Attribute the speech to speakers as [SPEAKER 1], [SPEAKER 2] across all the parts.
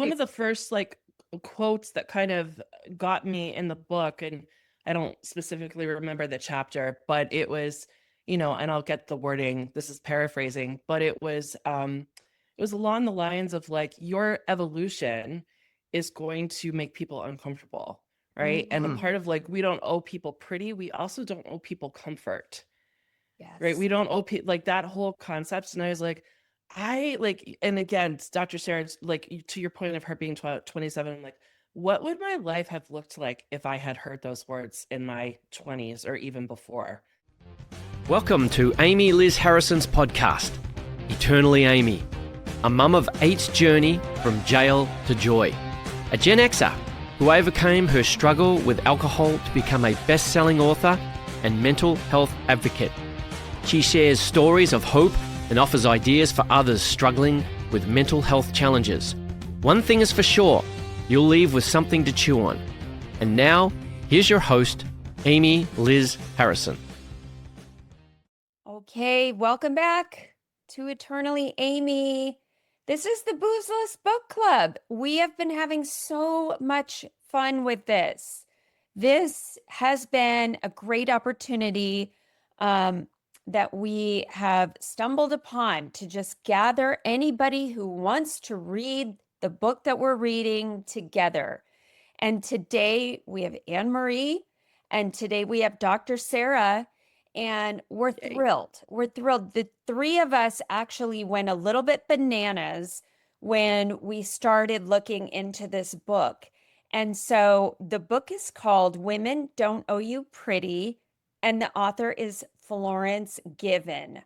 [SPEAKER 1] One of the first like quotes that kind of got me in the book, and I don't specifically remember the chapter, but it was, and I'll get the wording, this is paraphrasing, but it was along the lines of like your evolution is going to make people uncomfortable, right? And the
[SPEAKER 2] Mhm.
[SPEAKER 1] part of like we don't owe people pretty, we also don't owe people comfort, right?
[SPEAKER 2] Yes.
[SPEAKER 1] We don't owe people like that whole concept. And I was like, I like, and again, Dr. Sarah's like, to your point of her being 27, I'm like, what would my life have looked like if I had heard those words in my 20s or even before?
[SPEAKER 3] Welcome to Amy Liz Harrison's podcast, Eternally Amy, a mum of 8's journey from jail to joy, a Gen Xer who overcame her struggle with alcohol to become a best-selling author and mental health advocate. She shares stories of hope and offers ideas for others struggling with mental health challenges. One thing is for sure, you'll leave with something to chew on. And now, here's your host, Amy Liz Harrison.
[SPEAKER 2] Okay, welcome back to Eternally Amy. This is the Boozeless Book Club. We have been having so much fun with this. This has been a great opportunity that we have stumbled upon to just gather anybody who wants to read the book that we're reading together. And today we have Anne Marie, and today we have Dr. Sarah, and we're
[SPEAKER 1] Yay.
[SPEAKER 2] thrilled. We're thrilled. The three of us actually went a little bit bananas when we started looking into this book. And so the book is called Women Don't Owe You Pretty, and the author is Florence Given.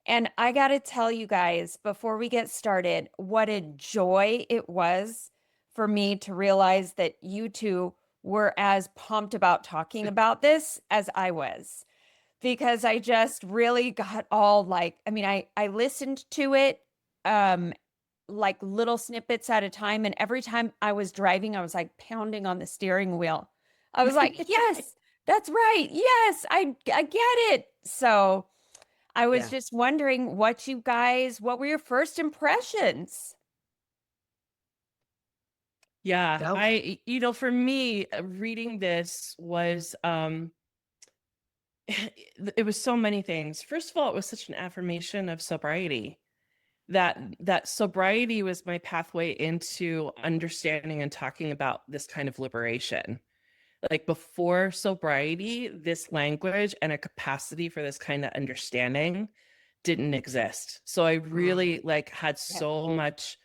[SPEAKER 2] And I got to tell you guys, before we get started, what a joy it was for me to realize that you two were as pumped about talking about this as I was, because I just really got all like, I mean, I listened to it like little snippets at a time. And every time I was driving, I was like pounding on the steering wheel. I was like, yes, that's right. Yes, I get it. So I was
[SPEAKER 1] Yeah.
[SPEAKER 2] just wondering what were your first impressions?
[SPEAKER 1] Yeah.
[SPEAKER 2] Go.
[SPEAKER 1] For me, reading this was, it was so many things. First of all, it was such an affirmation of sobriety. That sobriety was my pathway into understanding and talking about this kind of liberation. Like before sobriety, this language and a capacity for this kind of understanding didn't exist. So I really like had
[SPEAKER 2] Yeah.
[SPEAKER 1] so much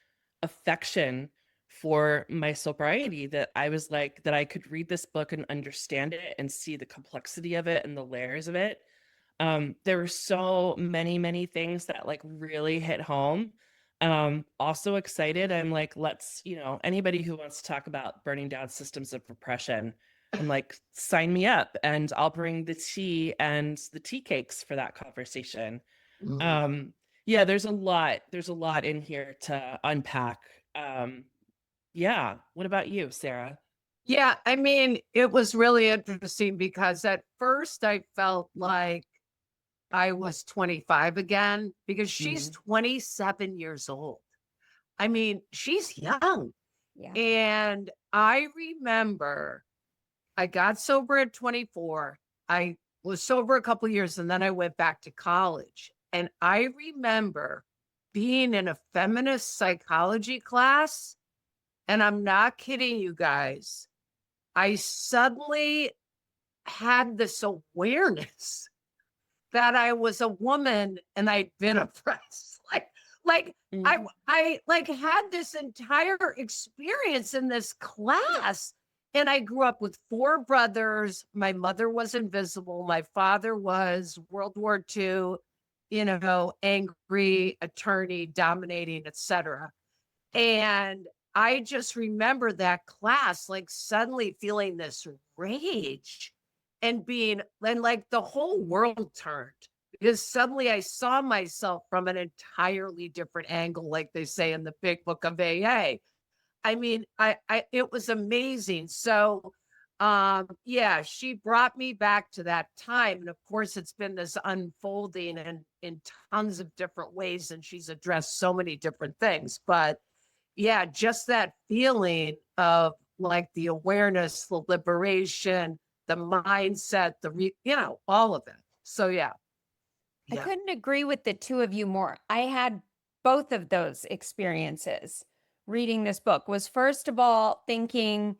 [SPEAKER 1] affection for my sobriety that I was like that I could read this book and understand it and see the complexity of it and the layers of it. There were so many things that like really hit home. Also excited. I'm like, let's, anybody who wants to talk about burning down systems of repression, I'm like, sign me up and I'll bring the tea and the tea cakes for that conversation. Um, yeah, there's a lot in here to unpack. Um, yeah. What about you, Sarah?
[SPEAKER 4] Yeah, I mean, it was really interesting because at first I felt like I was 25 again because she's
[SPEAKER 1] Mhm.
[SPEAKER 4] 27 years old. I mean, she's young.
[SPEAKER 2] Yeah.
[SPEAKER 4] And I remember I got sober at 24. I was sober a couple years and then I went back to college. And I remember being in a feminist psychology class. And I'm not kidding you guys. I suddenly had this awareness that I was a woman and I'd been oppressed. Like
[SPEAKER 1] Mhm.
[SPEAKER 4] I like had this entire experience in this class. And I grew up with four brothers. My mother was invisible. My father was World War II, angry attorney, dominating, etc. And I just remember that class, like suddenly feeling this rage and like the whole world turned because suddenly I saw myself from an entirely different angle, like they say in the big book of AA. I mean, it was amazing. So, yeah, she brought me back to that time. And of course, it's been this unfolding and in tons of different ways. And she's addressed so many different things, but yeah, just that feeling of like the awareness, the liberation, the mindset, all of it. So yeah.
[SPEAKER 2] I
[SPEAKER 4] Yeah.
[SPEAKER 2] couldn't agree with the two of you more. I had both of those experiences reading this book. Was first of all thinking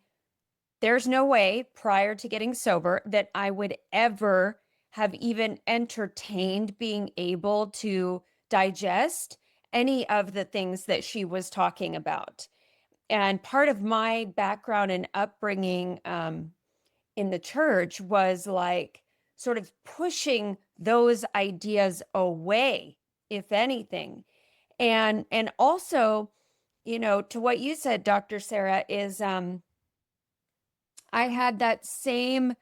[SPEAKER 2] there's no way prior to getting sober that I would ever have even entertained being able to digest any of the things that she was talking about. And part of my background and upbringing in the church was like sort of pushing those ideas away, if anything. And also, to what you said, Dr. Sarah, is I had that same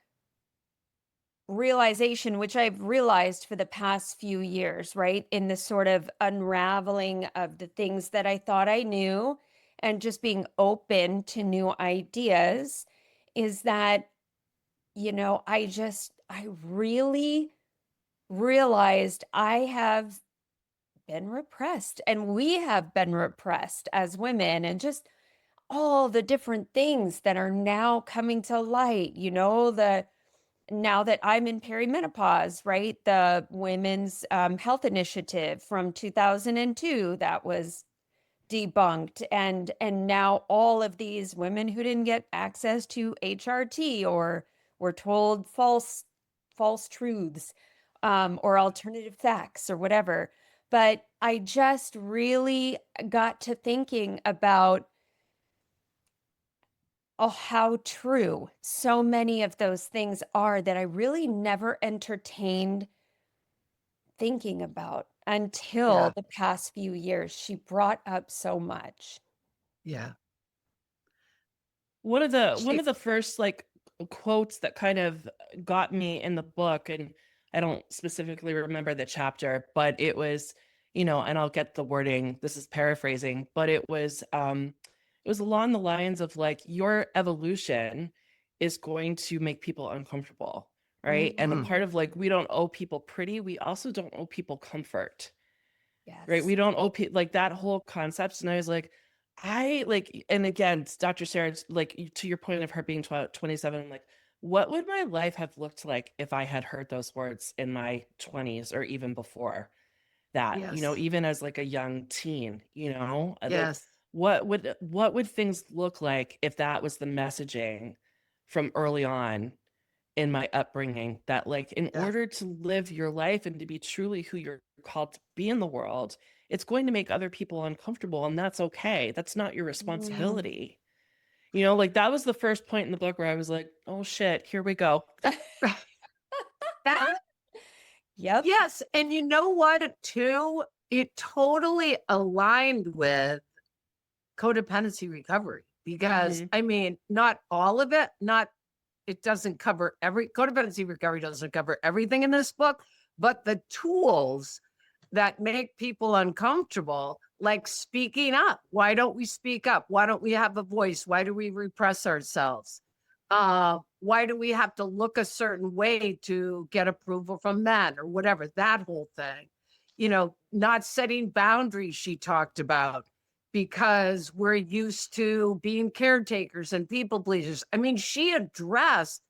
[SPEAKER 2] realization, which I've realized for the past few years, right? In the sort of unraveling of the things that I thought I knew and just being open to new ideas, is that, I really realized I have been repressed and we have been repressed as women, and just all the different things that are now coming to light, now that I'm in perimenopause, right? The Women's Health Initiative from 2002 that was debunked, and now all of these women who didn't get access to HRT or were told false truths, or alternative facts or whatever. But I just really got to thinking about, oh, how true so many of those things are that I really never entertained thinking about until
[SPEAKER 4] Yeah.
[SPEAKER 2] the past few years. She brought up so much.
[SPEAKER 4] Yeah.
[SPEAKER 1] One
[SPEAKER 4] She,
[SPEAKER 1] of the first like quotes that kind of got me in the book, and I don't specifically remember the chapter, but it was, and I'll get the wording, this is paraphrasing, but it was along the lines of like, your evolution is going to make people uncomfortable, right? And a
[SPEAKER 2] Mhm.
[SPEAKER 1] part of like, we don't owe people pretty, we also don't owe people comfort, right?
[SPEAKER 2] Yes.
[SPEAKER 1] We don't owe people like that whole concept. And I was like, I like, and again, Dr. Sarah's like, to your point of her being 27, I'm like, what would my life have looked like if I had heard those words in my 20s or even before that,
[SPEAKER 4] yes.
[SPEAKER 1] even as like a young teen, like
[SPEAKER 4] Yes.
[SPEAKER 1] what would things look like if that was the messaging from early on in my upbringing, that like in
[SPEAKER 4] Yeah.
[SPEAKER 1] order to live your life and to be truly who you're called to be in the world, it's going to make other people uncomfortable, and that's okay. That's not your
[SPEAKER 2] Mm.
[SPEAKER 1] responsibility. Like that was the first point in the book where I was like, oh shit, here we go.
[SPEAKER 4] That,
[SPEAKER 2] Yep.
[SPEAKER 4] yes. And you know what, too? It totally aligned with codependency recovery because
[SPEAKER 1] Hmm.
[SPEAKER 4] I mean, not all of it, it doesn't cover codependency recovery doesn't cover everything in this book, but the tools that make people uncomfortable, like speaking up. Why don't we speak up? Why don't we have a voice? Why do we repress ourselves? Why do we have to look a certain way to get approval from men or whatever? That whole thing, not setting boundaries, she talked about, because we're used to being caretakers and people pleasers. I mean, she addressed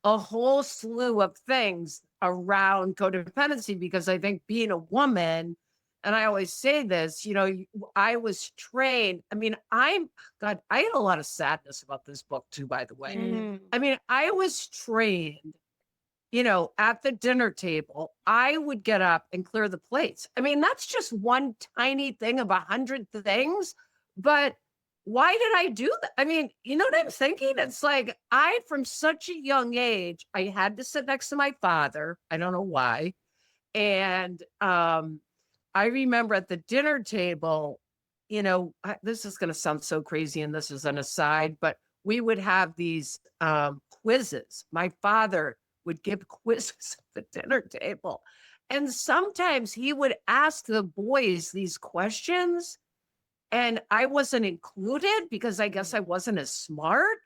[SPEAKER 4] a whole slew of things around codependency because I think being a woman, and I always say this, I was trained. I mean, God, I had a lot of sadness about this book too, by the way.
[SPEAKER 1] Mm.
[SPEAKER 2] Mm.
[SPEAKER 4] I mean, I was trained, at the dinner table, I would get up and clear the plates. I mean, that's just one tiny thing of 100 things, but why did I do that? I mean, you know what I'm thinking? It's like from such a young age, I had to sit next to my father. I don't know why. And I remember at the dinner table, this is going to sound so crazy, and this is an aside, but we would have these quizzes. My father would give quizzes at the dinner table. And sometimes he would ask the boys these questions, and I wasn't included because I guess I wasn't as smart.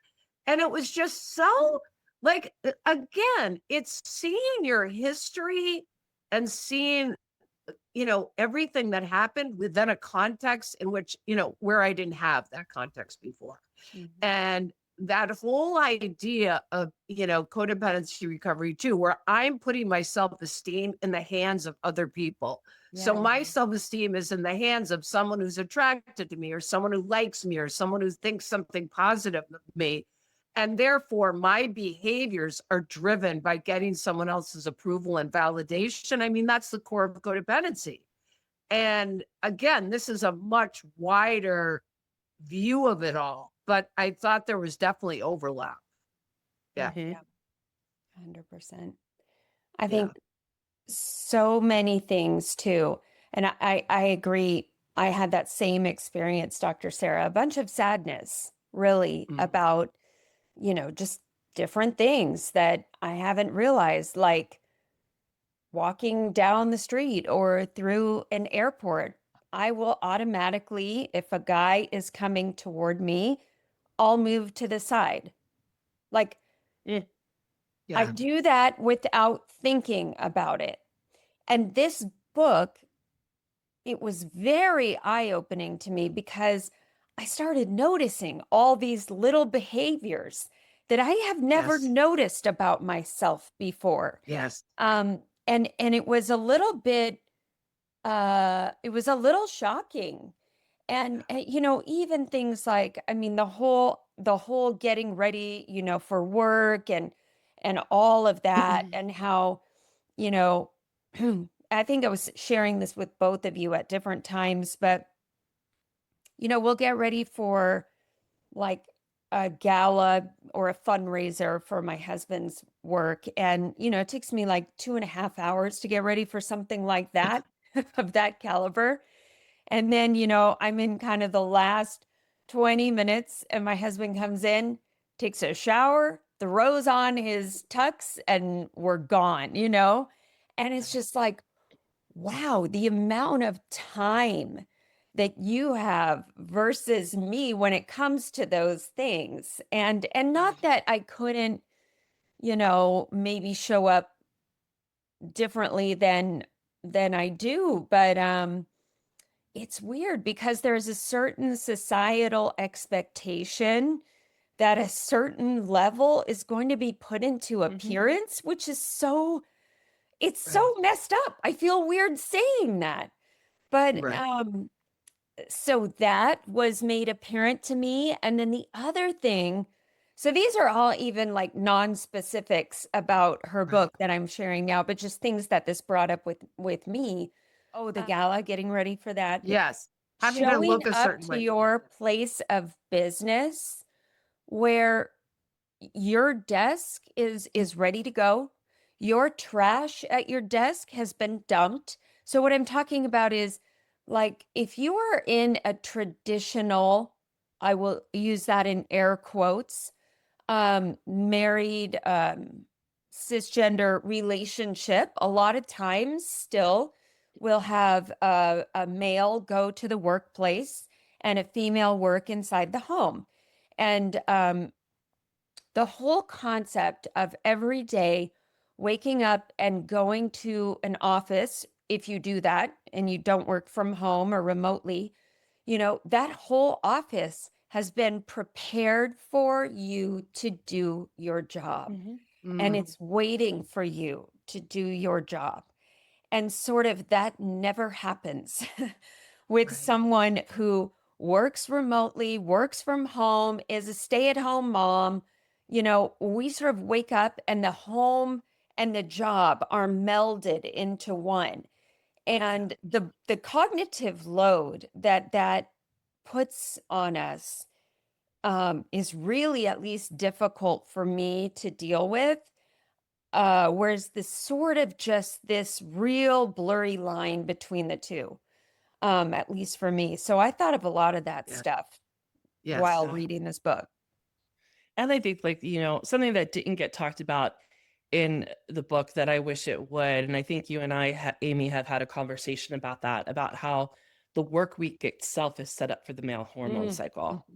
[SPEAKER 4] And it was just so like, again, it's seeing your history and seeing everything that happened within a context in which, where I didn't have that context before. And that whole idea of, codependency recovery too, where I'm putting my self-esteem in the hands of other people. So my self-esteem is in the hands of someone who's attracted to me, or someone who likes me, or someone who thinks something positive of me. And therefore, my behaviors are driven by getting someone else's approval and validation. I mean, that's the core of codependency. And again, this is a much wider view of it all, but I thought there was definitely overlap. Yeah.
[SPEAKER 2] 100%. I think so many things too. And I agree. I had that same experience, Dr. Sarah, a bunch of sadness, really, about, just different things that I haven't realized, like walking down the street or through an airport. I will automatically, if a guy is coming toward me, I'll move to the side. Like, I do that without thinking about it. And this book, it was very eye-opening to me because I started noticing all these little behaviors that I have never noticed about myself before.
[SPEAKER 4] Yes.
[SPEAKER 2] And it was a little bit, it was a little shocking. And even things like, I mean, the whole getting ready, for work and all of that, and how, I think I was sharing this with both of you at different times, but we'll get ready for like a gala or a fundraiser for my husband's work. And, it takes me like 2.5 hours to get ready for something like that, of that caliber. And then, I'm in kind of the last 20 minutes and my husband comes in, takes a shower, throws on his tux, and we're gone, And it's just like, wow, the amount of time that you have versus me when it comes to those things. And not that I couldn't, maybe show up differently than I do, but it's weird because there's a certain societal expectation that a certain level is going to be put into appearance, which is it's so messed up. I feel weird saying that. But so that was made apparent to me. And then the other thing, so these are all even like non-specifics about her book that I'm sharing now, but just things that this brought up with me. Oh, the gala, getting ready for that.
[SPEAKER 4] Yes. Having to
[SPEAKER 2] Showing
[SPEAKER 4] look a
[SPEAKER 2] up
[SPEAKER 4] certain
[SPEAKER 2] to
[SPEAKER 4] way.
[SPEAKER 2] your place of business where your desk is ready to go. Your trash at your desk has been dumped. So what I'm talking about is, like, if you are in a traditional, I will use that in air quotes, married, cisgender relationship, a lot of times still we'll have a male go to the workplace and a female work inside the home. And the whole concept of every day waking up and going to an office, if you do that and you don't work from home or remotely, that whole office has been prepared for you to do your job. And it's waiting for you to do your job. And sort of that never happens with someone who works remotely, works from home, is a stay-at-home mom. We sort of wake up and the home and the job are melded into one. And the cognitive load that puts on us is really at least difficult for me to deal with. Whereas this real blurry line between the two, at least for me. So I thought of a lot of that stuff while reading this book.
[SPEAKER 1] And I think, like, something that didn't get talked about in the book that I wish it would, and I think you and I, Amy, have had a conversation about that, about how the work week itself is set up for the male hormone cycle.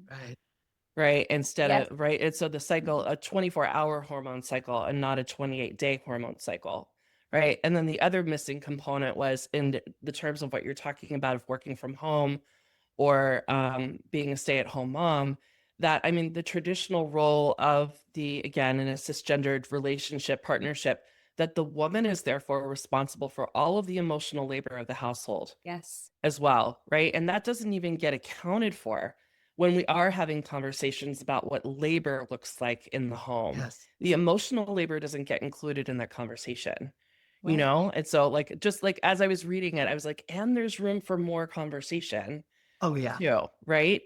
[SPEAKER 1] Right. Instead of, and so the cycle, a 24-hour hormone cycle and not a 28-day hormone cycle. right? And then the other missing component was in the terms of what you're talking about of working from home or being a stay-at-home mom, that, I mean, the traditional role of again, in a cisgendered relationship, partnership, that the woman is therefore responsible for all of the emotional labor of the household
[SPEAKER 2] Yes.
[SPEAKER 1] as well, right? And that doesn't even get accounted for when we are having conversations about what labor looks like in the home.
[SPEAKER 4] Yes.
[SPEAKER 1] The emotional labor doesn't get included in that conversation, you
[SPEAKER 2] Right.
[SPEAKER 1] know? And so, like, just like as I was reading it, I was like, and there's room for more conversation
[SPEAKER 4] Oh, yeah.
[SPEAKER 1] too, right?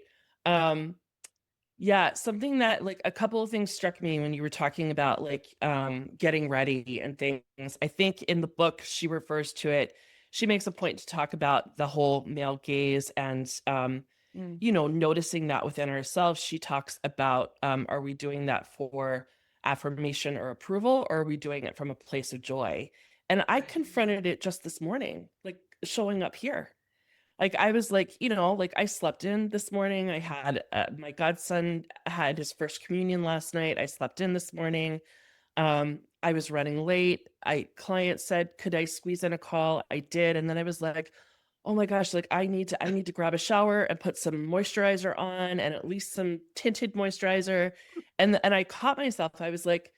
[SPEAKER 1] Yeah, something that, like, a couple of things struck me when you were talking about, like, getting ready and things. I think in the book she refers to it, she makes a point to talk about the whole male gaze and
[SPEAKER 2] Mm.
[SPEAKER 1] you know, noticing that within ourselves. She talks about, are we doing that for affirmation or approval, or are we doing it from a place of joy? And I confronted it just this morning, like showing up here. Like I was like, you know, like I slept in this morning. I had my godson had his first communion last night. I slept in this morning. I was running late. Client said, could I squeeze in a call? I did. And then I was like, oh my gosh, like I need to grab a shower and put some moisturizer on and at least some tinted moisturizer. And I caught myself. I was like,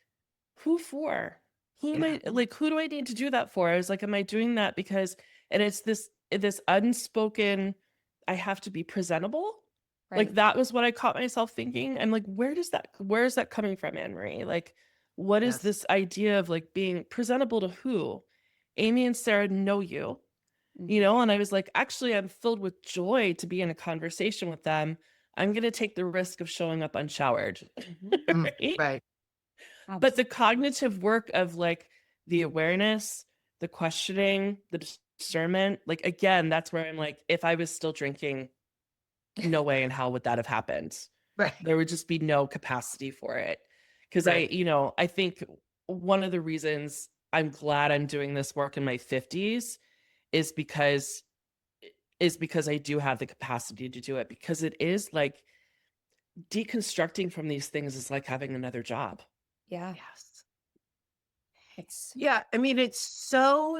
[SPEAKER 1] who for? Who am
[SPEAKER 4] Yeah.
[SPEAKER 1] I like, who do I need to do that for? I was like, am I doing that because, and it's this unspoken, I have to be presentable. Like
[SPEAKER 2] Right.
[SPEAKER 1] that was what I caught myself thinking. I'm like, where is that coming from, Anne Marie? Like, what is
[SPEAKER 4] Yes.
[SPEAKER 1] this idea of like being presentable to who? Amy and Sarah know you,
[SPEAKER 2] Mm.
[SPEAKER 1] you know? And I was like, actually, I'm filled with joy to be in a conversation with them. I'm going to take the risk of showing up unshowered.
[SPEAKER 2] Mhm.
[SPEAKER 1] Right?
[SPEAKER 4] Right.
[SPEAKER 1] But the cognitive work of like the awareness, the questioning, the discernment, like again, that's where I'm like, if I was still drinking, no way in hell would that have happened.
[SPEAKER 4] Right.
[SPEAKER 1] There would just be no capacity for it. Because
[SPEAKER 4] Right.
[SPEAKER 1] you know, I think one of the reasons I'm glad I'm doing this work in my 50s is because I do have the capacity to do it, because it is like deconstructing from these things is like having another job.
[SPEAKER 2] Yeah.
[SPEAKER 4] Yes.
[SPEAKER 2] It's
[SPEAKER 4] Yeah. I mean, it's so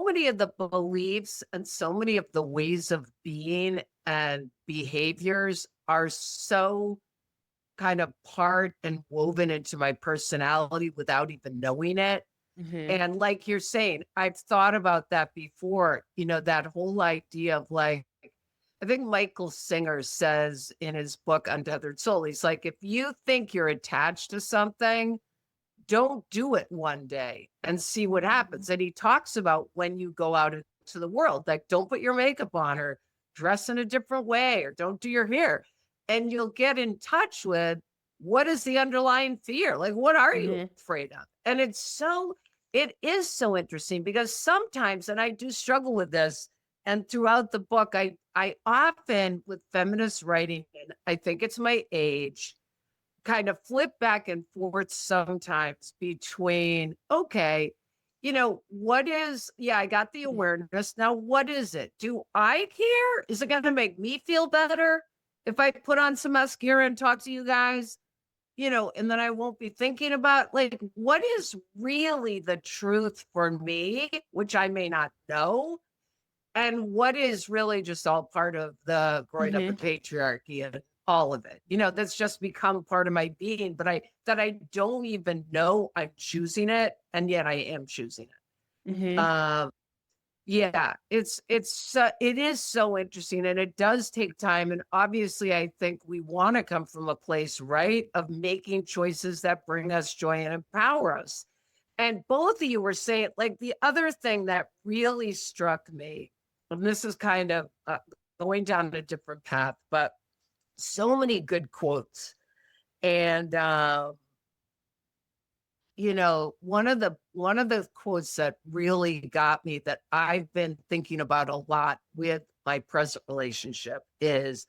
[SPEAKER 4] many of the beliefs and so many of the ways of being and behaviors are so kind of part and woven into my personality without even knowing it.
[SPEAKER 1] Mm-hmm.
[SPEAKER 4] And like you're saying, I've thought about that before, that whole idea of like, I think Michael Singer says in his book, Untethered Soul, he's like, if you think you're attached to something, don't do it one day and see what happens. And he talks about when you go out into the world, like don't put your makeup on or dress in a different way or don't do your hair. And you'll get in touch with what is the underlying fear? Like, what are you
[SPEAKER 1] Mm-hmm.
[SPEAKER 4] afraid of? And it is so interesting because sometimes, and I do struggle with this, and throughout the book, I often with feminist writing, and I think it's my age, kind of flip back and forth sometimes between, okay, what is, yeah, I got the awareness. Now, what is it? Do I care? Is it going to make me feel better if I put on some mascara and talk to you guys? And then I won't be thinking about like, what is really the truth for me, which I may not know, and what is really just all part of the growing up in
[SPEAKER 1] Mm-hmm.
[SPEAKER 4] patriarchy and all of it, that's just become part of my being, but I don't even know I'm choosing it, and yet I am choosing it.
[SPEAKER 1] Mm-hmm.
[SPEAKER 4] Yeah, it is so interesting, and it does take time. And obviously, I think we want to come from a place, right, of making choices that bring us joy and empower us. And both of you were saying, like, the other thing that really struck me, and this is kind of going down a different path, but so many good quotes. And one of the quotes that really got me, that I've been thinking about a lot with my present relationship, is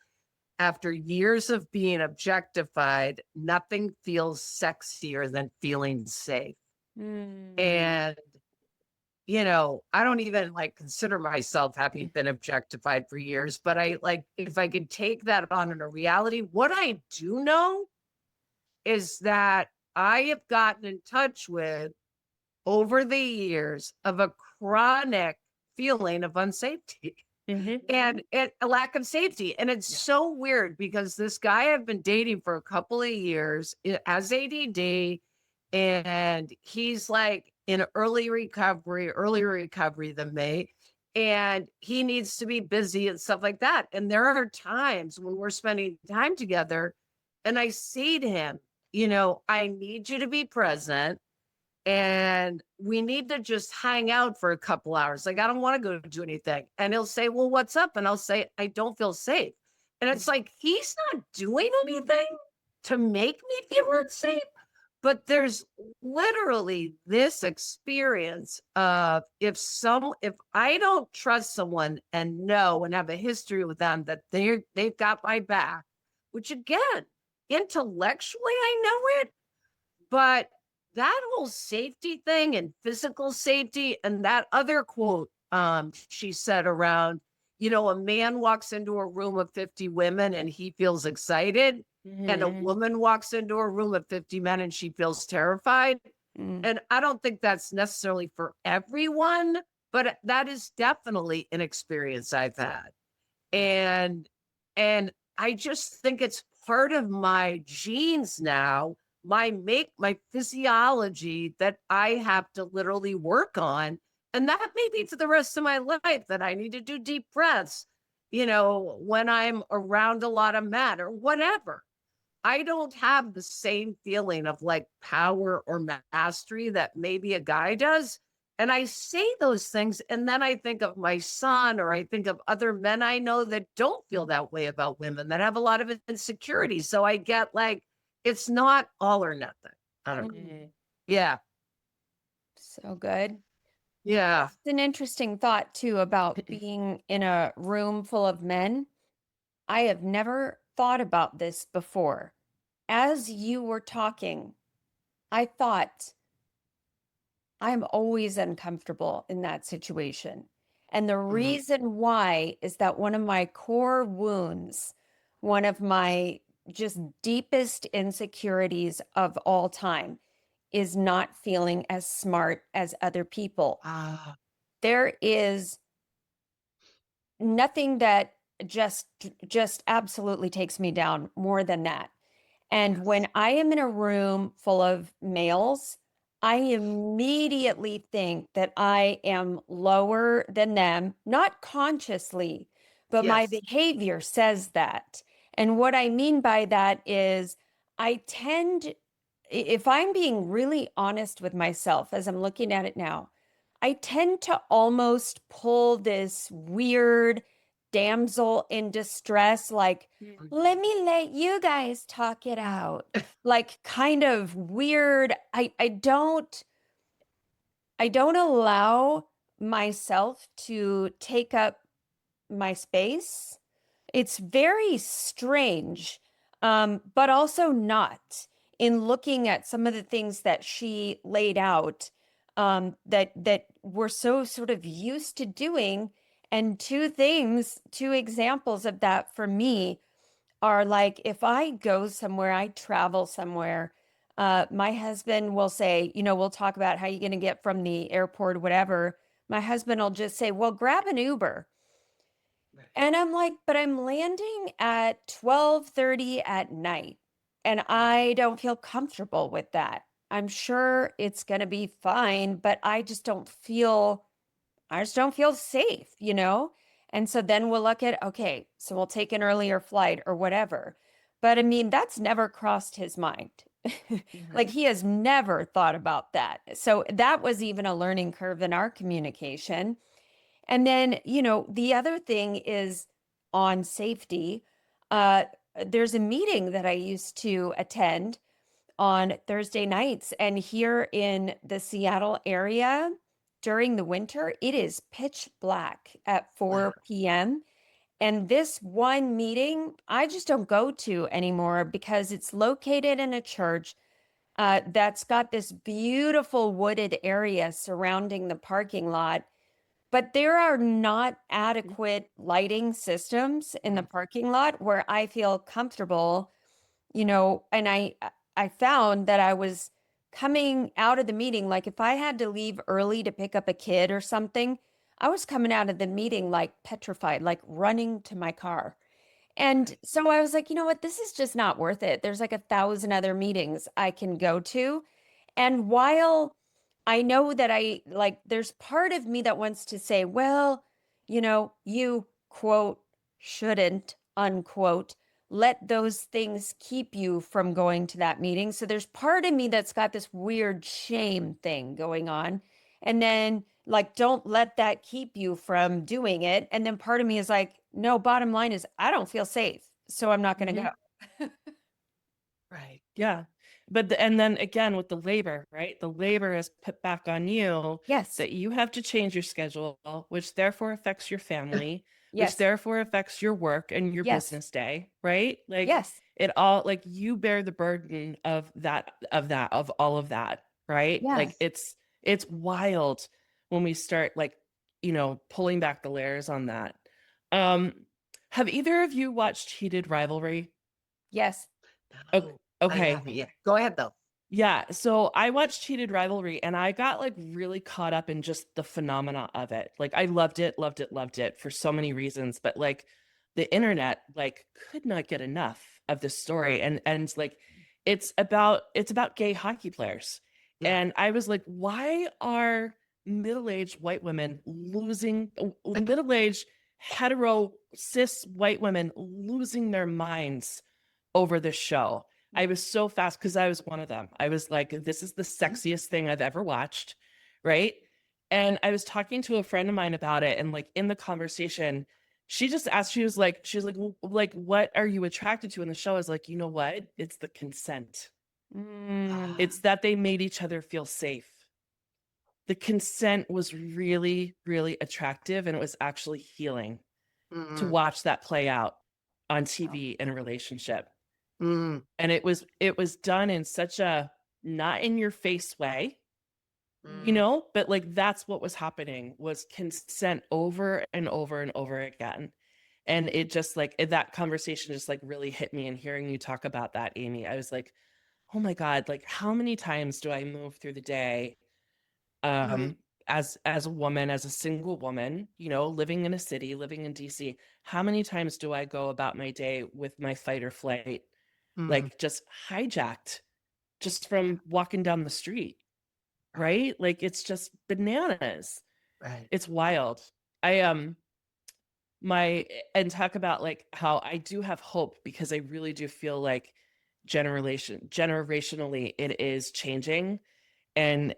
[SPEAKER 4] after years of being objectified, nothing feels sexier than feeling safe.
[SPEAKER 2] Mm.
[SPEAKER 4] And I don't even like consider myself having been objectified for years, but I like, if I could take that on in a reality, what I do know is that I have gotten in touch with over the years of a chronic feeling of unsafety and a lack of safety. And it's so weird because this guy I've been dating for a couple of years has ADD, and he's like in earlier recovery than me. And he needs to be busy and stuff like that. And there are times when we're spending time together and I say to him, I need you to be present and we need to just hang out for a couple hours. Like, I don't want to go do anything. And he'll say, well, what's up? And I'll say, I don't feel safe. And it's like, he's not doing anything to make me feel unsafe. But there's literally this experience of if I don't trust someone and know and have a history with them that they've got my back, which again, intellectually I know it, but that whole safety thing and physical safety and that other quote she said around, a man walks into a room of 50 women and he feels excited, and a woman walks into a room of 50 men and she feels terrified. And I don't think that's necessarily for everyone, but that is definitely an experience I've had. And I just think it's part of my genes now, my physiology that I have to literally work on. And that may be for the rest of my life, that I need to do deep breaths, when I'm around a lot of men or whatever. I don't have the same feeling of like power or mastery that maybe a guy does. And I say those things, and then I think of my son, or I think of other men I know that don't feel that way about women, that have a lot of insecurity. So I get like, it's not all or nothing. I don't know. Yeah.
[SPEAKER 2] So good.
[SPEAKER 4] Yeah.
[SPEAKER 2] It's an interesting thought too about being in a room full of men. I have never thought about this before. As you were talking, I thought, I'm always uncomfortable in that situation. And the reason why is that one of my core wounds, one of my just deepest insecurities of all time, is not feeling as smart as other people. There is nothing that just absolutely takes me down more than that. And when I am in a room full of males, I immediately think that I am lower than them, not consciously, but my behavior says that. And what I mean by that is I tend, if I'm being really honest with myself as I'm looking at it now, I tend to almost pull this weird damsel in distress, like, let me let you guys talk it out. Like kind of weird. I don't allow myself to take up my space. It's very strange, but also not, in looking at some of the things that she laid out, that we're so sort of used to doing. And two examples of that for me are like, if I go somewhere, I travel somewhere, my husband will say, we'll talk about how you're going to get from the airport, whatever. My husband will just say, well, grab an Uber. And I'm like, but I'm landing at 12:30 at night, and I don't feel comfortable with that. I'm sure it's going to be fine, but I just don't feel safe, And so then we'll look at, okay, so we'll take an earlier flight or whatever. But I mean, that's never crossed his mind. Like he has never thought about that. So that was even a learning curve in our communication. And then, the other thing is on safety. There's a meeting that I used to attend on Thursday nights, and here in the Seattle area during the winter, it is pitch black at 4 p.m. And this one meeting, I just don't go to anymore because it's located in a church that's got this beautiful wooded area surrounding the parking lot. But there are not adequate lighting systems in the parking lot where I feel comfortable, and I found that I was coming out of the meeting, like if I had to leave early to pick up a kid or something, I was coming out of the meeting like petrified, like running to my car. And so I was like, you know what? This is just not worth it. There's like 1,000 other meetings I can go to. And while I know that there's part of me that wants to say, well, you quote, shouldn't, unquote, let those things keep you from going to that meeting. So there's part of me that's got this weird shame thing going on. And then, like, don't let that keep you from doing it. And then part of me is like, no, bottom line is I don't feel safe. So I'm not going to go.
[SPEAKER 4] Right.
[SPEAKER 1] Yeah. But and then again with the labor, right? The labor is put back on you
[SPEAKER 2] Yes.
[SPEAKER 1] that you have to change your schedule, which therefore affects your family, which
[SPEAKER 2] Yes.
[SPEAKER 1] therefore affects your work and your
[SPEAKER 2] Yes.
[SPEAKER 1] business day, right? Like
[SPEAKER 2] Yes.
[SPEAKER 1] it all, like you bear the burden of of all of that, right? Like
[SPEAKER 2] Yes.
[SPEAKER 1] it's wild when we start like, pulling back the layers on that. Um, have either of you watched Heated Rivalry?
[SPEAKER 2] Yes.
[SPEAKER 4] No, I
[SPEAKER 1] Okay.
[SPEAKER 4] haven't yet. Go ahead though.
[SPEAKER 1] Yeah, so I watched Cheated Rivalry and I got like really caught up in just the phenomena of it. Like I loved it, loved it, loved it for so many reasons, but like the internet like could not get enough of this story and like it's about gay hockey players.
[SPEAKER 4] Yeah.
[SPEAKER 1] And I was like, why are middle-aged white women losing middle-aged hetero cis white women losing their minds over this show? I was so fast because I was one of them. I was like, this is the sexiest thing I've ever watched. Right. And I was talking to a friend of mine about it. And like in the conversation, she just asked, like, what are you attracted to in the show? I was like, you know what? It's the consent. It's that they made each other feel safe. The consent was really, really attractive. And it was actually healing to watch that play out on TV in a relationship.
[SPEAKER 4] Mm.
[SPEAKER 1] And it was done in such a not in your face way, but like that's what was happening was consent over and over and over again. And it just like that conversation just like really hit me, and hearing you talk about that, Amy, I was like, oh my God, like how many times do I move through the day
[SPEAKER 4] Mm.
[SPEAKER 1] as a woman, as a single woman, living in a city, living in DC, how many times do I go about my day with my fight or flight
[SPEAKER 4] Mm.
[SPEAKER 1] like just hijacked just from walking down the street, right? Like it's just bananas.
[SPEAKER 4] Right.
[SPEAKER 1] It's wild. I my and talk about like how I do have hope because I really do feel like generationally it is changing. And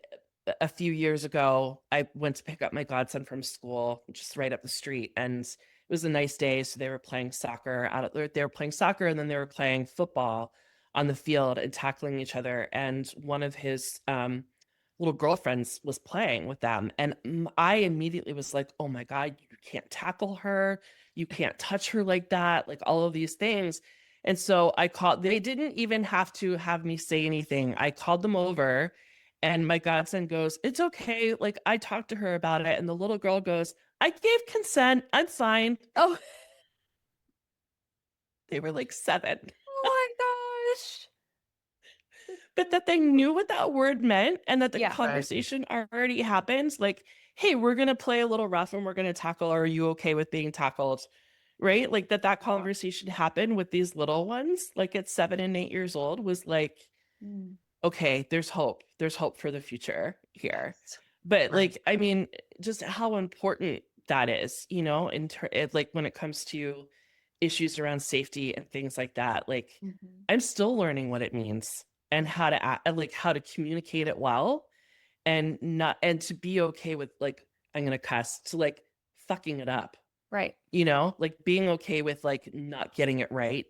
[SPEAKER 1] a few years ago, I went to pick up my godson from school, just right up the street, and it was a nice day. So they were playing soccer they were playing soccer, and then they were playing football on the field and tackling each other. And one of his little girlfriends was playing with them, and I immediately was like, "Oh my God, you can't tackle her, you can't touch her like that," like all of these things. And so I called. They didn't even have to have me say anything. I called them over. And my godson goes, "It's okay. Like, I talked to her about it." And the little girl goes, "I gave consent. I'm fine."
[SPEAKER 2] Oh,
[SPEAKER 1] They were like 7.
[SPEAKER 2] oh my gosh.
[SPEAKER 1] But that they knew what that word meant and that the
[SPEAKER 2] Yeah.
[SPEAKER 1] conversation already happened. Like, hey, we're going to play a little rough and we're going to tackle. Are you okay with being tackled? Right? Like that conversation happened with these little ones, like at 7 and 8 years old, was like, okay, there's hope. There's hope for the future here. But like, I mean, just how important that is, like when it comes to issues around safety and things like that. Like, I'm still learning what it means and how to like how to communicate it well, and not and to be okay with like, I'm gonna cuss, to like fucking it up.
[SPEAKER 2] Right.
[SPEAKER 1] Like being okay with like not getting it right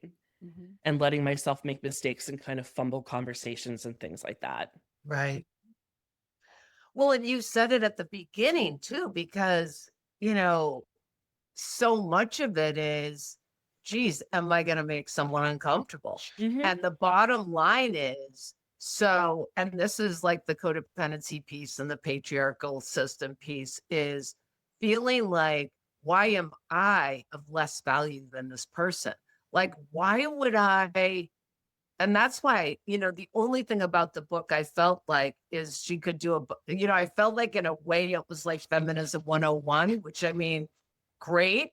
[SPEAKER 1] and letting myself make mistakes and kind of fumble conversations and things like that.
[SPEAKER 4] Right. Well, and you said it at the beginning too, because, so much of it is, geez, am I going to make someone uncomfortable? And the bottom line is, and this is like the codependency piece and the patriarchal system piece, is feeling like, why am I of less value than this person? Like, why would I And that's why, the only thing about the book I felt like is she could do I felt like in a way it was like Feminism 101, which I mean, great.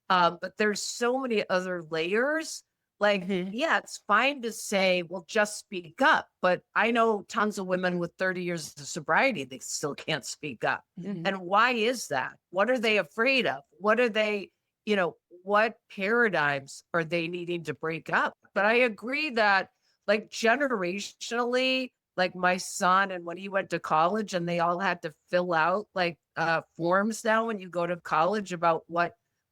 [SPEAKER 4] But there's so many other layers. Like,
[SPEAKER 1] Mhm.
[SPEAKER 4] yeah, it's fine to say, well, just speak up. But I know tons of women with 30 years of sobriety, they still can't speak up.
[SPEAKER 1] Mhm.
[SPEAKER 4] And why is that? What are they afraid of? What are they, what paradigms are they needing to break up? But I agree that, like, generationally, like my son, and when he went to college and they all had to fill out like forms now when you go to college about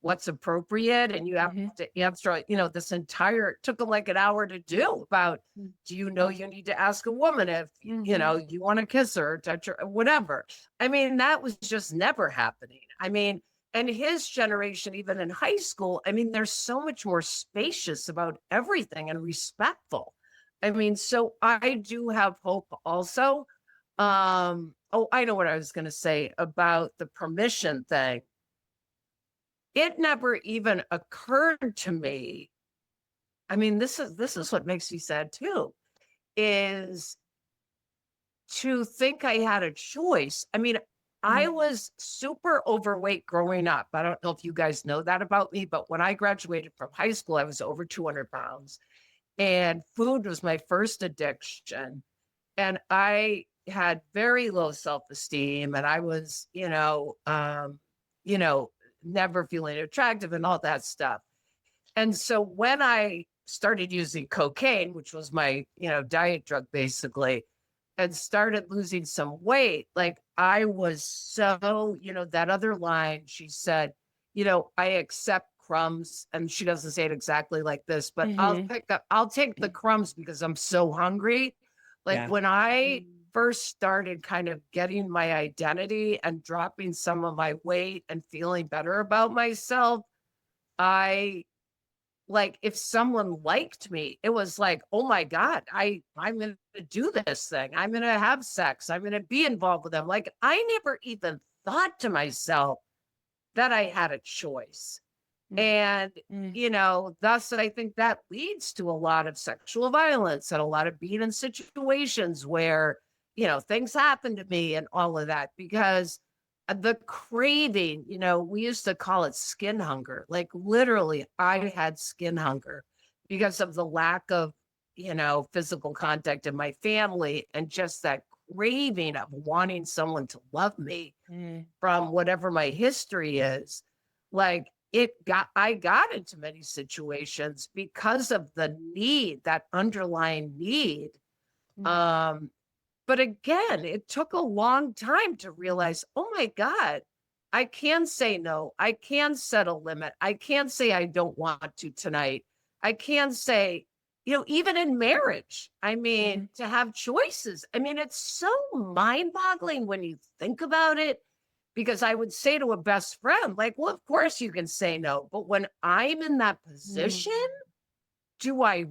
[SPEAKER 4] what's appropriate, and you have
[SPEAKER 1] Mhm.
[SPEAKER 4] to answer, this entire, it took them like an hour to do about, do you know you need to ask a woman if, you want to kiss her, or touch her, or whatever. I mean, that was just never happening. I mean, and his generation, even in high school, I mean, they're so much more spacious about everything and respectful. I mean, so I do have hope also. Oh, I know what I was going to say about the permission thing. It never even occurred to me. I mean, this is what makes me sad too, is to think I had a choice. I mean, I was super overweight growing up. I don't know if you guys know that about me, but when I graduated from high school, I was over 200 pounds, and food was my first addiction. And I had very low self-esteem, and I was, you know, never feeling attractive and all that stuff. And so when I started using cocaine, which was my, diet drug basically, and started losing some weight, like I was so, that other line she said, I accept crumbs. And she doesn't say it exactly like this, but
[SPEAKER 1] Mhm.
[SPEAKER 4] I'll take the crumbs because I'm so hungry. Like
[SPEAKER 1] Yeah.
[SPEAKER 4] when I first started kind of getting my identity and dropping some of my weight and feeling better about myself, I like, if someone liked me, it was like, oh my God, I'm gonna do this thing. I'm gonna have sex. I'm gonna be involved with them. Like, I never even thought to myself that I had a choice. And,
[SPEAKER 1] Mm.
[SPEAKER 4] thus I think that leads to a lot of sexual violence and a lot of being in situations where, things happen to me and all of that, because the craving, we used to call it skin hunger. Like literally, I had skin hunger because of the lack of, physical contact in my family, and just that craving of wanting someone to love me
[SPEAKER 1] Mm.
[SPEAKER 4] from whatever my history is. Like, I got into many situations because of the need, that underlying need. Um, but again, it took a long time to realize, oh my God, I can say no. I can set a limit. I can say I don't want to tonight. I can say, even in marriage, I mean, to have choices. I mean, it's so mind boggling when you think about it, because I would say to a best friend, like, well, of course you can say no. But when I'm in that position, do I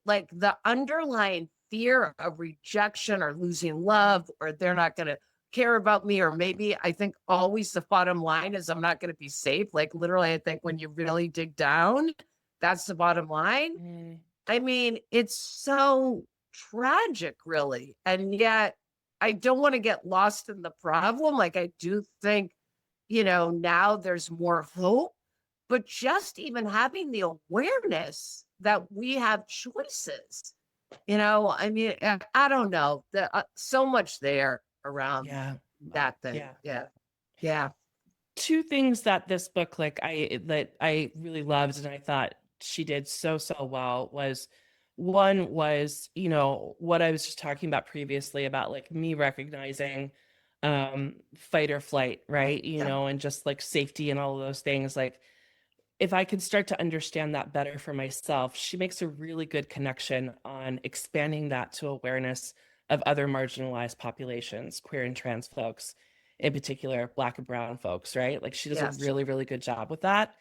[SPEAKER 4] like the underlying fear of rejection or losing love, or they're not going to care about me, or maybe I think always the bottom line is I'm not going to be safe. Like literally, I think when you really dig down, that's the bottom line.
[SPEAKER 1] Mm.
[SPEAKER 4] I mean, it's so tragic, really. And yet I don't want to get lost in the problem. Like I do think, now there's more hope, but just even having the awareness that we have choices, I mean, I don't know, so much there around
[SPEAKER 1] Yeah.
[SPEAKER 4] that thing.
[SPEAKER 1] Yeah.
[SPEAKER 4] Yeah. Yeah.
[SPEAKER 1] Two things that this book, like I really loved and I thought she did so well, was one was, what I was just talking about previously about like me recognizing fight or flight, right?
[SPEAKER 4] Yeah.
[SPEAKER 1] And just like safety and all of those things. Like if I can start to understand that better for myself, she makes a really good connection on expanding that to awareness of other marginalized populations, queer and trans folks, in particular, Black and Brown folks, right? Like she does a
[SPEAKER 4] Yes.
[SPEAKER 1] really good job with that.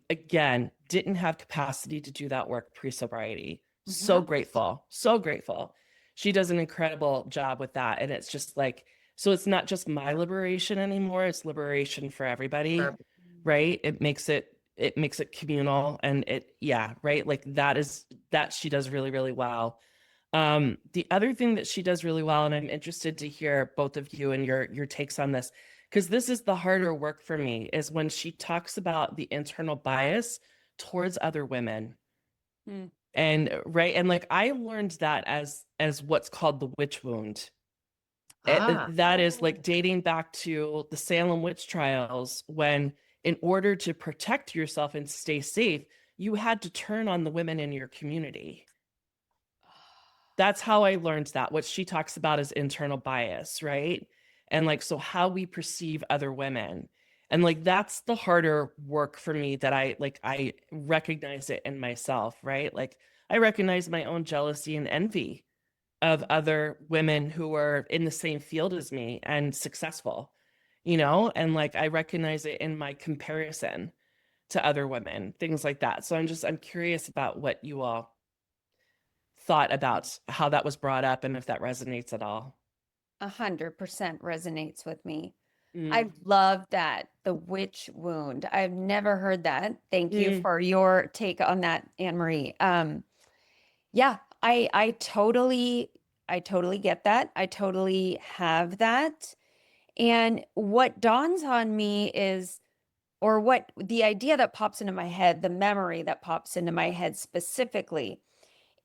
[SPEAKER 1] Again, didn't have capacity to do that work pre-sobriety. So grateful, so grateful. She does an incredible job with that. And it's just like, so it's not just my liberation anymore, it's liberation for everybody, right? It makes it it makes it communal, and right, like that she does really, really well. The other thing that she does really well, and I'm interested to hear both of you and your takes on this, because this is the harder work for me, is when she talks about the internal bias towards other women.
[SPEAKER 2] Mm.
[SPEAKER 1] And right, and like I learned that as what's called the witch wound.
[SPEAKER 4] Ah,
[SPEAKER 1] That is like dating back to the Salem witch trials, when in order to protect yourself and stay safe, you had to turn on the women in your community. That's how I learned that. What she talks about is internal bias, right? And like, so how we perceive other women. And like, that's the harder work for me, that I recognize it in myself, right? Like, I recognize my own jealousy and envy of other women who are in the same field as me and successful, and like, I recognize it in my comparison to other women, things like that. So I'm curious about what you all thought about how that was brought up and if that resonates at all.
[SPEAKER 2] 100% resonates with me. I
[SPEAKER 1] Mm.
[SPEAKER 2] love that. The witch wound. I've never heard that. Thank you
[SPEAKER 1] Mm.
[SPEAKER 2] for your take on that, Anne Marie. Yeah, I totally get that. I totally have that. And what dawns on me is, or what the idea that pops into my head, the memory that pops into my head specifically,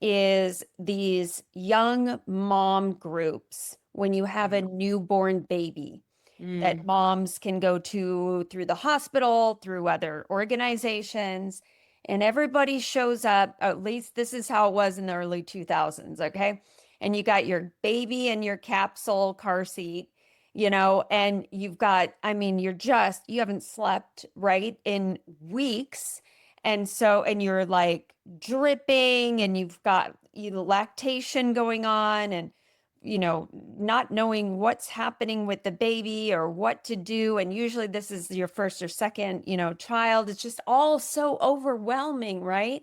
[SPEAKER 2] is these young mom groups when you have a newborn baby that
[SPEAKER 1] Mm.
[SPEAKER 2] moms can go to through the hospital, through other organizations, and everybody shows up. At least this is how it was in the early 2000s, okay? And you got your baby in your capsule car seat, and you've got, I mean, you haven't slept, right, in weeks. And you're like dripping, and you've got lactation going on, and not knowing what's happening with the baby or what to do. And usually this is your first or second, child. It's just all so overwhelming, right?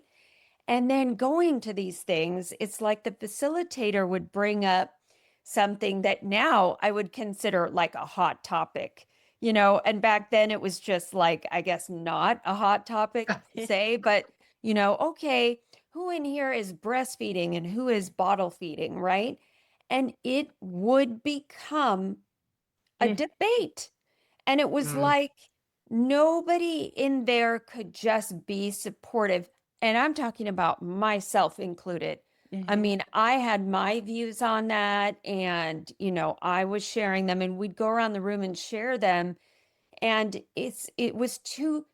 [SPEAKER 2] And then going to these things, it's like the facilitator would bring up something that now I would consider like a hot topic, and back then it was just like, I guess, not a hot topic to say, but, okay, who in here is breastfeeding and who is bottle feeding, right? And it would become a
[SPEAKER 1] Mm.
[SPEAKER 2] debate. And it was
[SPEAKER 4] mm,
[SPEAKER 2] like nobody in there could just be supportive. And I'm talking about myself included. I
[SPEAKER 1] Mhm.
[SPEAKER 2] mean, I had my views on that, and, I was sharing them, and we'd go around the room and share them. And it was too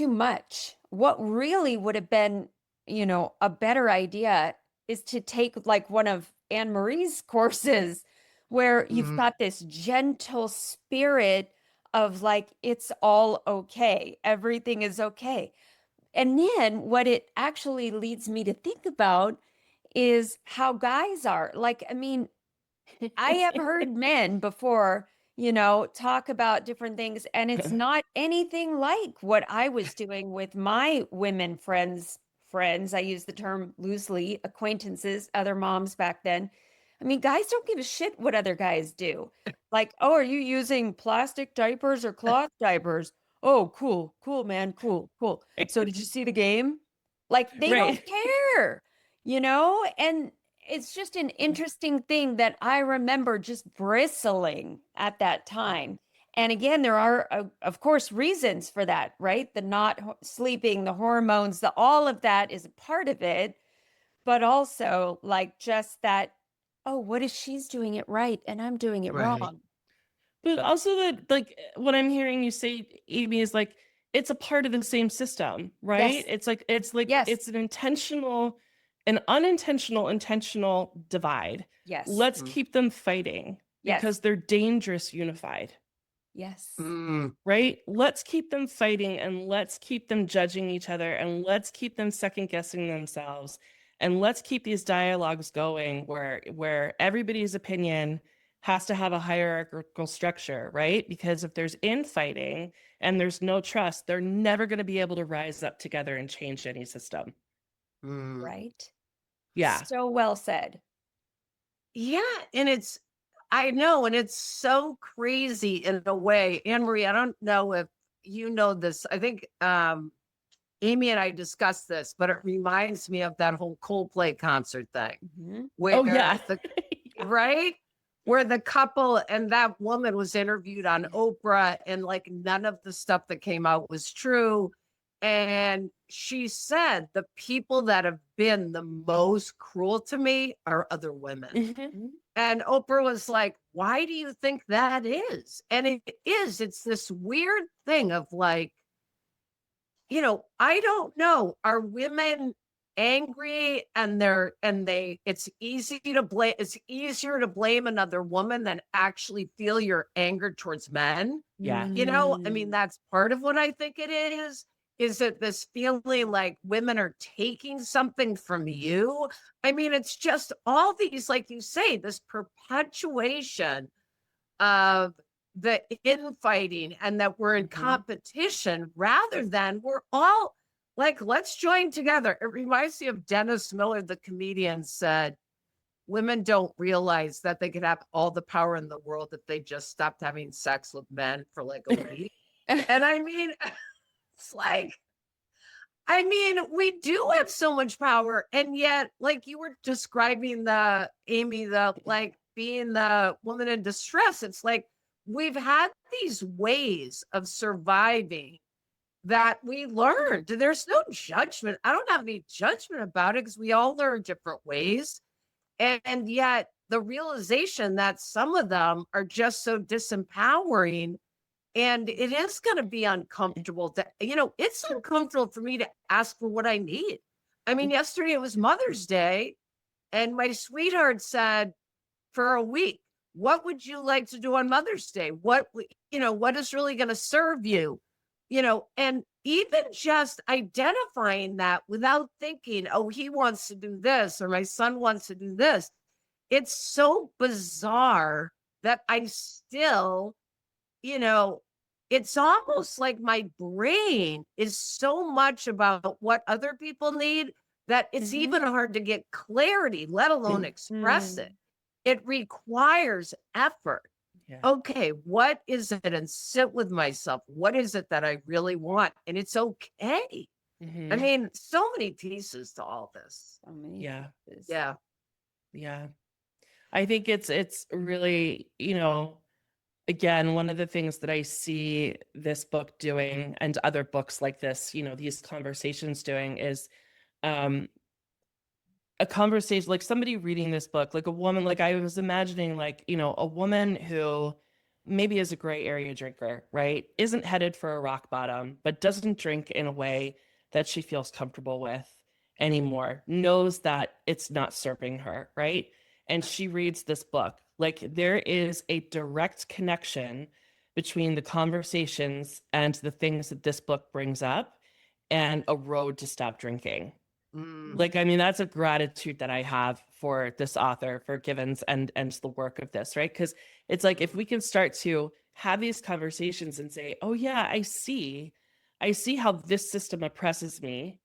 [SPEAKER 2] much. What really would have been, a better idea is to take like one of Anne Marie's courses, where you've
[SPEAKER 4] mm,
[SPEAKER 2] got this gentle spirit of like, it's all okay. Everything is okay. And then what it actually leads me to think about is how guys are. Like, I mean, I have heard men before, talk about different things, and it's not anything like what I was doing with my women friends. Friends, I use the term loosely, acquaintances, other moms back then. I mean, guys don't give a shit what other guys do. Like, oh, are you using plastic diapers or cloth diapers? Oh, cool, cool, man, cool, cool. So did you see the game? Like, they don't
[SPEAKER 1] Right.
[SPEAKER 2] care, and it's just an interesting thing that I remember just bristling at that time. And again, there are, of course, reasons for that, right? The not sleeping, the hormones, all of that is a part of it. But also, like, just that, oh, what if she's doing it right and I'm doing it
[SPEAKER 4] right.
[SPEAKER 2] wrong?
[SPEAKER 1] But also that, like, what I'm hearing you say, Amy, is like, it's a part of the same system, right?
[SPEAKER 2] Yes,
[SPEAKER 1] It's
[SPEAKER 2] yes,
[SPEAKER 1] it's an unintentional, intentional divide.
[SPEAKER 2] yes,
[SPEAKER 1] Let's
[SPEAKER 4] Mm,
[SPEAKER 1] keep them fighting
[SPEAKER 2] yes,
[SPEAKER 1] because they're dangerous unified,
[SPEAKER 2] yes,
[SPEAKER 4] mm,
[SPEAKER 1] right? Let's keep them fighting, and let's keep them judging each other, and let's keep them second guessing themselves, and let's keep these dialogues going where everybody's opinion has to have a hierarchical structure, right? Because if there's infighting and there's no trust, they're never going to be able to rise up together and change any system.
[SPEAKER 4] mm.
[SPEAKER 2] right.
[SPEAKER 1] Yeah.
[SPEAKER 2] So well said.
[SPEAKER 4] Yeah, and I know, and it's so crazy in a way. Anne Marie, I don't know if you know this. I think Amy and I discussed this, but it reminds me of that whole Coldplay concert thing where
[SPEAKER 1] Oh yeah.
[SPEAKER 4] right? Where the couple and that woman was interviewed on Oprah and like none of the stuff that came out was true. And she said the people that have been the most cruel to me are other women.
[SPEAKER 1] Mhm.
[SPEAKER 4] And Oprah was like, why do you think that is? And it is, it's this weird thing of like, I don't know. Are women angry and it's it's easier to blame another woman than actually feel your anger towards men.
[SPEAKER 1] Yeah.
[SPEAKER 4] I mean, that's part of what I think it is. Is it this feeling like women are taking something from you? I mean, it's just all these, like you say, this perpetuation of the infighting and that we're in competition rather than we're all like, let's join together. It reminds me of Dennis Miller, the comedian, said, women don't realize that they could have all the power in the world if they just stopped having sex with men for like a week. And I mean, it's like, I mean, we do have so much power. And yet, like you were describing Amy, like being the woman in distress, it's like we've had these ways of surviving that we learned. There's no judgment. I don't have any judgment about it because we all learn different ways. And yet the realization that some of them are just so disempowering and it is going to be uncomfortable it's uncomfortable for me to ask for what I need. I mean, yesterday it was Mother's Day and my sweetheart said for a week, what would you like to do on Mother's Day? What is really going to serve you? And even just identifying that without thinking, oh, he wants to do this or my son wants to do this. It's so bizarre that I still it's almost like my brain is so much about what other people need that it's even hard to get clarity, let alone express it. It requires effort.
[SPEAKER 1] Yeah.
[SPEAKER 4] Okay, what is it? And sit with myself. What is it that I really want? And it's okay. I mean, so many pieces to all this.
[SPEAKER 2] So many
[SPEAKER 1] Yeah.
[SPEAKER 2] pieces.
[SPEAKER 4] Yeah.
[SPEAKER 1] Yeah. I think it's really, again, one of the things that I see this book doing and other books like this, these conversations doing is a conversation, like somebody reading this book, like a woman, like I was imagining like, a woman who maybe is a gray area drinker, right? Isn't headed for a rock bottom, but doesn't drink in a way that she feels comfortable with anymore, knows that it's not serving her, right? And she reads this book. Like there is a direct connection between the conversations and the things that this book brings up and a road to stop drinking. Like, I mean, that's a gratitude that I have for this author, for Givens and the work of this, right? Because it's like if we can start to have these conversations and say, oh yeah, I see how this system oppresses me,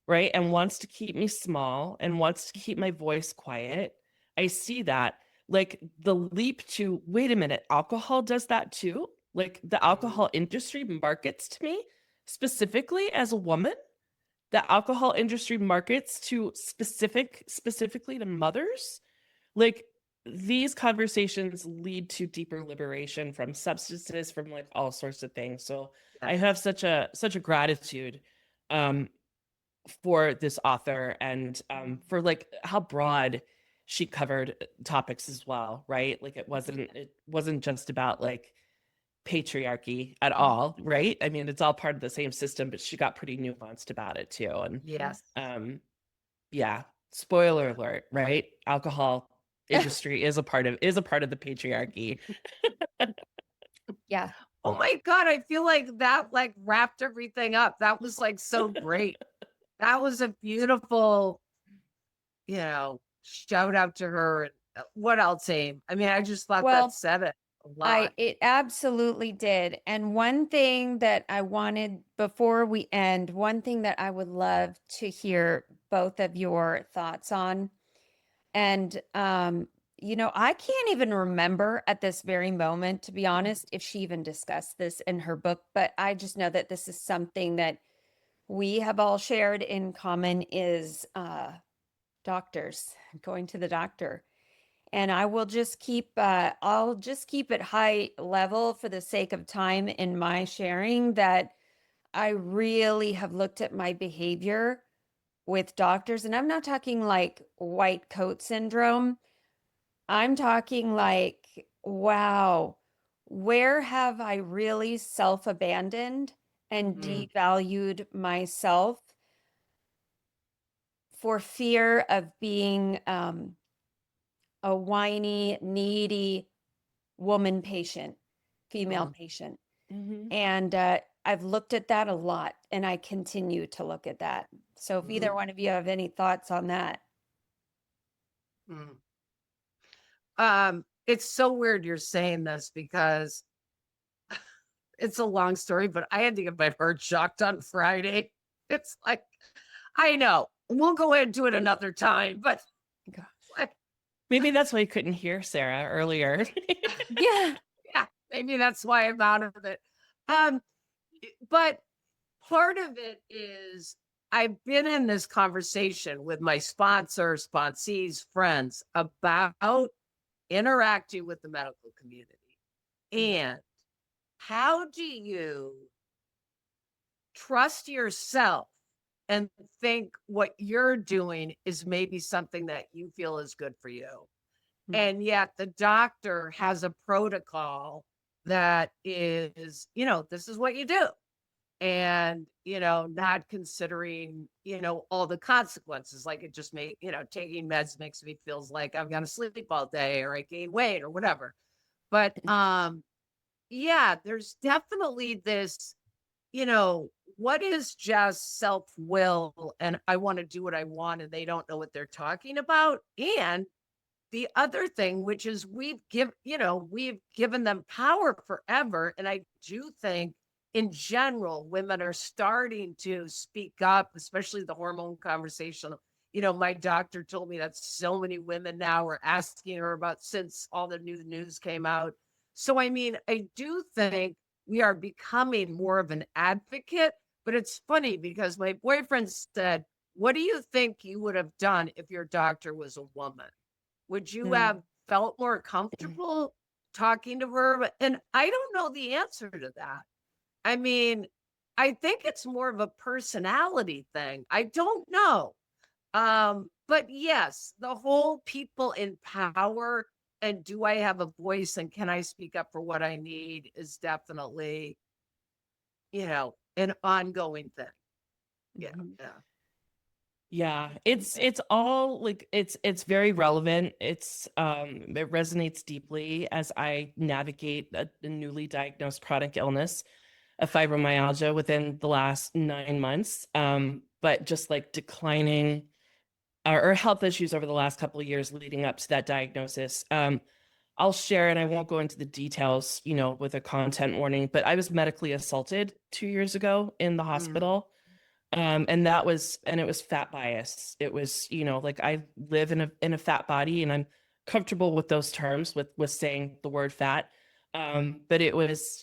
[SPEAKER 1] right? And wants to keep me small and wants to keep my voice quiet. I see that. Like the leap to, wait a minute, alcohol does that too? Like the alcohol industry markets to me specifically as a woman. The alcohol industry markets to specifically to mothers. Like these conversations lead to deeper liberation from substances, from like all sorts of things. So I have such a gratitude for this author and for like how broad she covered topics as well, right? Like it wasn't just about like patriarchy at all, right? I mean, it's all part of the same system, but she got pretty nuanced about it too. And
[SPEAKER 4] Yes.
[SPEAKER 1] yeah, spoiler alert, right? Alcohol industry is a part of the patriarchy.
[SPEAKER 2] Yeah.
[SPEAKER 4] Oh my God. I feel like that like wrapped everything up. That was like so great. That was a beautiful, shout out to her. And what else, Aim? I mean, I just thought
[SPEAKER 2] Well,
[SPEAKER 4] that said it a lot.
[SPEAKER 2] It absolutely did. And one thing that I wanted before we end, one thing that I would love to hear both of your thoughts on. And I can't even remember at this very moment, to be honest, if she even discussed this in her book, but I just know that this is something that we have all shared in common is doctors, going to the doctor. And I'll just keep it high level for the sake of time in my sharing that I really have looked at my behavior with doctors, and I'm not talking like white coat syndrome. I'm talking like, wow, where have I really self-abandoned and
[SPEAKER 4] Mm.
[SPEAKER 2] devalued myself for fear of being a whiny, needy woman patient, female
[SPEAKER 4] Mm.
[SPEAKER 2] patient.
[SPEAKER 1] Mhm.
[SPEAKER 2] And I've looked at that a lot, and I continue to look at that. So if either
[SPEAKER 4] Mm.
[SPEAKER 2] one of you have any thoughts on that.
[SPEAKER 4] Mm. It's so weird you're saying this because it's a long story, but I had to get my heart shocked on Friday. It's like, I know we'll go into it another time, but
[SPEAKER 1] Gosh.
[SPEAKER 4] like,
[SPEAKER 1] Maybe that's why you couldn't hear Sarah earlier.
[SPEAKER 2] Yeah.
[SPEAKER 4] yeah, maybe that's why I'm out of it. Um, but part of it is I've been in this conversation with my sponsor, sponsees, friends about interacting with the medical community. And how do you trust yourself and think what you're doing is maybe something that you feel is good for you?
[SPEAKER 2] Mm.
[SPEAKER 4] And yet the doctor has a protocol that is, this is what you do. And, not considering, all the consequences. Like it just taking meds makes me feels like I'm gonna sleep all day or I gain weight or whatever. But yeah, there's definitely this, you know, what is just self-will and I want to do what I want and they don't know what they're talking about. And the other thing, which is we've given them power forever. And I do think in general, women are starting to speak up, especially the hormone conversation. My doctor told me that so many women now are asking her about since all the new news came out. So, I mean, I do think we are becoming more of an advocate, but it's funny because my boyfriend said, what do you think you would have done if your doctor was a woman? Would you
[SPEAKER 1] Mm.
[SPEAKER 4] have felt more comfortable talking to her? And I don't know the answer to that. I mean, I think it's more of a personality thing. I don't know. But yes, the whole people in power and do I have a voice and can I speak up for what I need is definitely, an ongoing thing. Yeah.
[SPEAKER 2] Mhm.
[SPEAKER 4] Yeah.
[SPEAKER 1] Yeah, it's all like it's very relevant. It resonates deeply as I navigate a newly diagnosed chronic illness, a fibromyalgia within the last 9 months. But just like declining or health issues over the last couple of years leading up to that diagnosis. I'll share, and I won't go into the details, with a content warning, but I was medically assaulted 2 years ago in the
[SPEAKER 4] Mm.
[SPEAKER 1] hospital. And it was fat bias. It was, like I live in a fat body and I'm comfortable with those terms with saying the word fat. But it was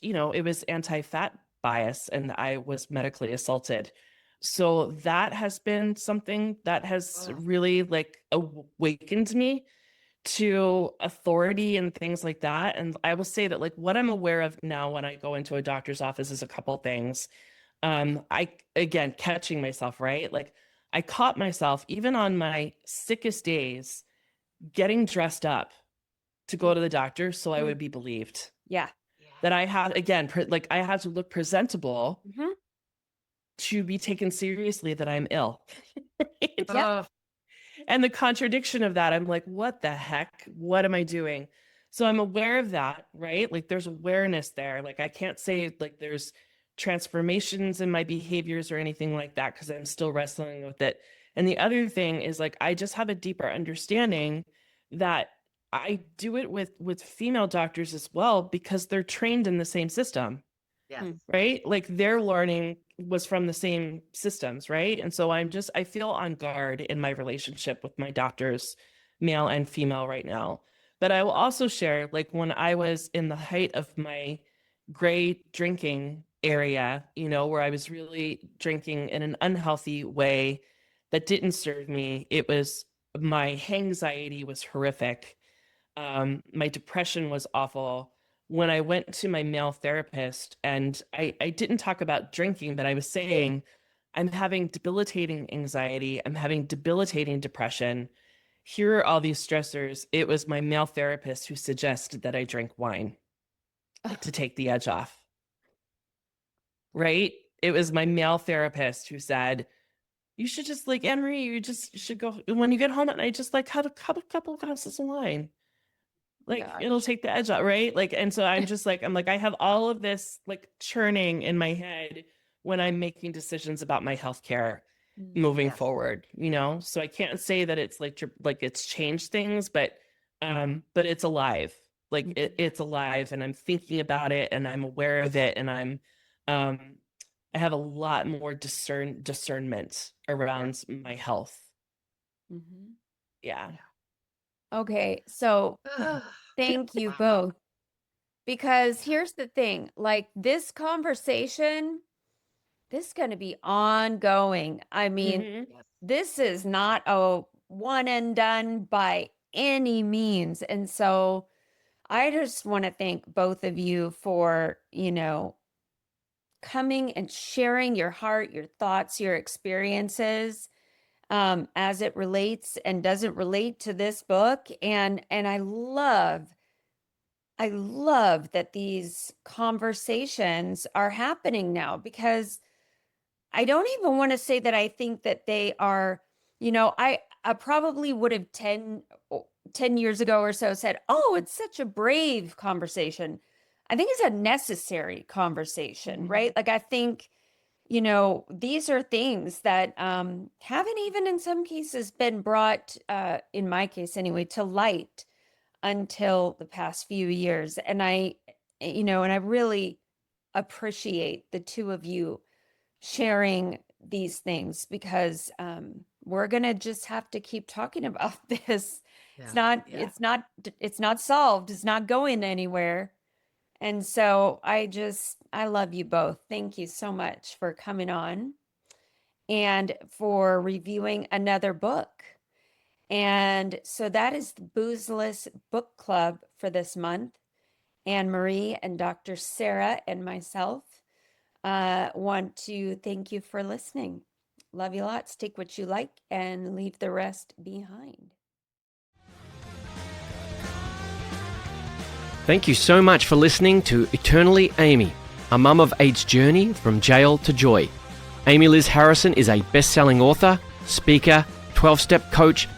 [SPEAKER 1] anti-fat bias and I was medically assaulted. So that has been something that has
[SPEAKER 4] Oh.
[SPEAKER 1] really like awakened me to authority and things like that. And I will say that like what I'm aware of now when I go into a doctor's office is a couple things. I again catching myself, right? Like I caught myself even on my sickest days getting dressed up to go to the doctor so I would be believed.
[SPEAKER 2] Yeah.
[SPEAKER 4] Yeah.
[SPEAKER 1] That I had again like I had to look presentable
[SPEAKER 2] Mhm.
[SPEAKER 1] to be taken seriously that I'm ill. Right?
[SPEAKER 2] Yep.
[SPEAKER 4] Oh.
[SPEAKER 1] And the contradiction of that, I'm like, what the heck? What am I doing? So I'm aware of that, right? Like there's awareness there. Like I can't say like there's transformations in my behaviors or anything like that because I'm still wrestling with it. And the other thing is like I just have a deeper understanding that I do it with female doctors as well because they're trained in the same system,
[SPEAKER 4] Yes.
[SPEAKER 2] Mm.
[SPEAKER 1] right? Like their learning was from the same systems, right? And so I feel on guard in my relationship with my doctors, male and female right now. But I will also share, like, when I was in the height of my gray drinking area, where I was really drinking in an unhealthy way that didn't serve me, my anxiety was horrific. My depression was awful. When I went to my male therapist, and I didn't talk about drinking, but I was saying, I'm having debilitating anxiety, I'm having debilitating depression. Here are all these stressors. It was my male therapist who suggested that I drink wine to take the edge off. Right? It was my male therapist who said, you should just, like, Anne-Marie, you should go, when you get home at night, just like have a couple glasses of wine. Like, it'll take the edge out, right? Like, and so I'm like, I have all of this like churning in my head when I'm making decisions about my healthcare moving
[SPEAKER 4] Yes.
[SPEAKER 1] forward, so I can't say that it's like it's changed things, but it's alive. Like it's alive, and I'm thinking about it, and I'm aware of it, and I have a lot more discernment around my health. Yeah.
[SPEAKER 2] Okay, so thank you both. Because here's the thing, like, this conversation, this is going to be ongoing. I mean,
[SPEAKER 1] Mhm.
[SPEAKER 2] this is not a one and done by any means. And so I just want to thank both of you for, coming and sharing your heart, your thoughts, your experiences, as it relates and doesn't relate to this book. And I love that these conversations are happening now, because I don't even want to say that I think that they are, I probably would have 10 years ago or so said, oh, it's such a brave conversation. I think it's a necessary conversation, right? Like, I think, these are things that haven't even in some cases been brought, in my case anyway, to light until the past few years. And I really appreciate the two of you sharing these things, because we're going to just have to keep talking about this. It's not solved. It's not going anywhere. And so I love you both. Thank you so much for coming on and for reviewing another book. And so that is the Boozeless Book Club for this month. Anne-Marie and Dr. Sarah and myself want to thank you for listening. Love you lots. Take what you like and leave the rest behind.
[SPEAKER 3] Thank you so much for listening to Eternally Amy, a mum of eight's journey from jail to joy. Amy Liz Harrison is a best-selling author, speaker, 12-step coach,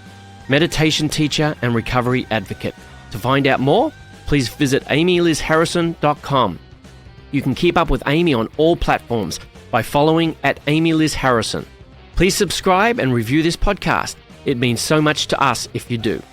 [SPEAKER 3] meditation teacher, and recovery advocate. To find out more, please visit amylizharrison.com. You can keep up with Amy on all platforms by following @AmyLizHarrison. Please subscribe and review this podcast. It means so much to us if you do.